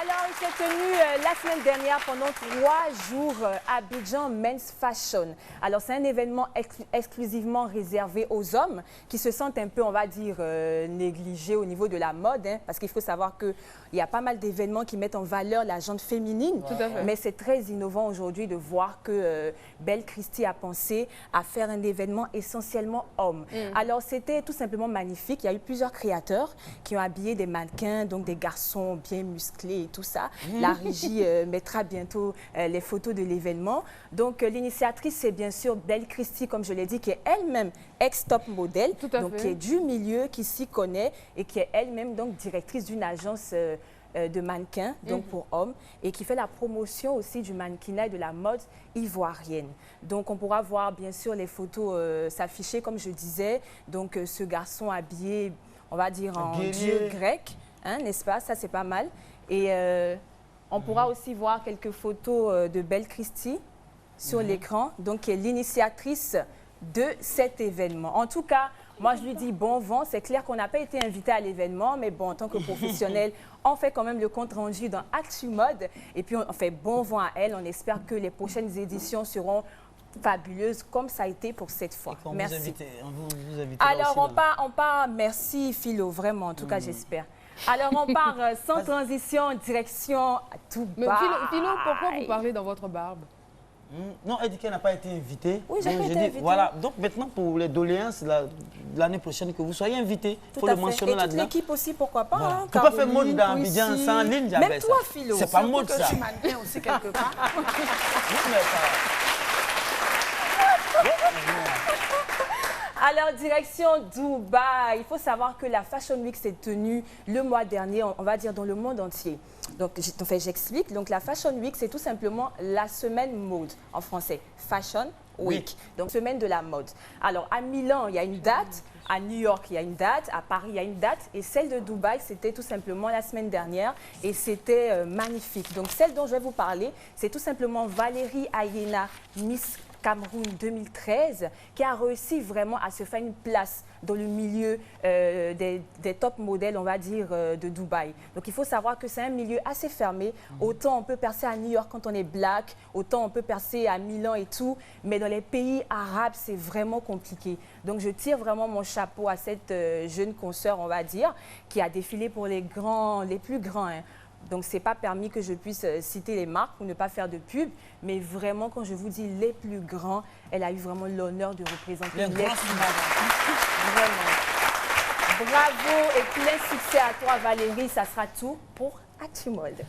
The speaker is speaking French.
Alors, il s'est tenu la semaine dernière pendant 3 jours à Abidjan Men's Fashion. Alors, c'est un événement exclusivement réservé aux hommes qui se sentent un peu, on va dire, négligés au niveau de la mode. Parce qu'il faut savoir qu'il y a pas mal d'événements qui mettent en valeur la gente féminine. Tout à fait. Mais c'est très innovant aujourd'hui de voir que Belle Christie a pensé à faire un événement essentiellement homme. Alors, c'était tout simplement magnifique. Il y a eu plusieurs créateurs qui ont habillé des mannequins, donc des garçons bien musclés et tout ça. La régie mettra bientôt les photos de l'événement. Donc, l'initiatrice, c'est bien sûr Belle Christie, comme je l'ai dit, qui est elle-même ex-top modèle, donc qui est du milieu, qui s'y connaît et qui est elle-même donc directrice d'une agence de mannequins, donc pour hommes, et qui fait la promotion aussi du mannequinat et de la mode ivoirienne. Donc, on pourra voir bien sûr les photos s'afficher, comme je disais. Donc, ce garçon habillé, on va dire, en dieu grec, hein, n'est-ce pas? Ça, c'est pas mal. Et on pourra aussi voir quelques photos de Belle Christie sur l'écran, donc qui est l'initiatrice de cet événement. En tout cas, moi, je lui dis bon vent. C'est clair qu'on n'a pas été invité à l'événement, mais bon, en tant que professionnel, on fait quand même le compte rendu dans Actu Mode. Et puis, on fait bon vent à elle. On espère que les prochaines éditions seront fabuleuses comme ça a été pour cette fois. Merci. Vous invitez alors, on part, merci Philo, vraiment, en tout cas, j'espère. Alors, on part sans transition, direction Dubaï. Mais Philo, pourquoi vous parlez dans votre barbe? Non, elle dit qu'elle n'a pas été invitée. Oui, j'ai pas été invitée. Voilà, donc maintenant pour les doléances, l'année prochaine, que vous soyez invité, il faut le mentionner là-dedans. Et toute l'équipe aussi, pourquoi pas. Voilà. Hein, tu peux faire mode dans Abidjan sans ligne, même toi, Philo. C'est pas mode, ça. Tu mannequin aussi quelque part. Alors, direction Dubaï. Il faut savoir que la Fashion Week s'est tenue le mois dernier, on va dire dans le monde entier. Donc, j'explique. Donc, la Fashion Week, c'est tout simplement la semaine mode en français. Fashion Week. Donc, semaine de la mode. Alors, à Milan, il y a une date. À New York, il y a une date. À Paris, il y a une date. Et celle de Dubaï, c'était tout simplement la semaine dernière. Et c'était magnifique. Donc, celle dont je vais vous parler, c'est tout simplement Valérie Ayena, Miss Cameroun 2013, qui a réussi vraiment à se faire une place dans le milieu des top modèles, on va dire, de Dubaï. Donc, il faut savoir que c'est un milieu assez fermé. Autant on peut percer à New York quand on est black, autant on peut percer à Milan et tout. Mais dans les pays arabes, c'est vraiment compliqué. Donc, je tire vraiment mon chapeau à cette jeune consoeur, on va dire, qui a défilé pour les plus grands. Hein. Donc, ce n'est pas permis que je puisse citer les marques pour ne pas faire de pub. Mais vraiment, quand je vous dis les plus grands, elle a eu vraiment l'honneur de représenter les plus grands. Vraiment. Bravo et plein succès à toi, Valérie. Ça sera tout pour Actu Mode.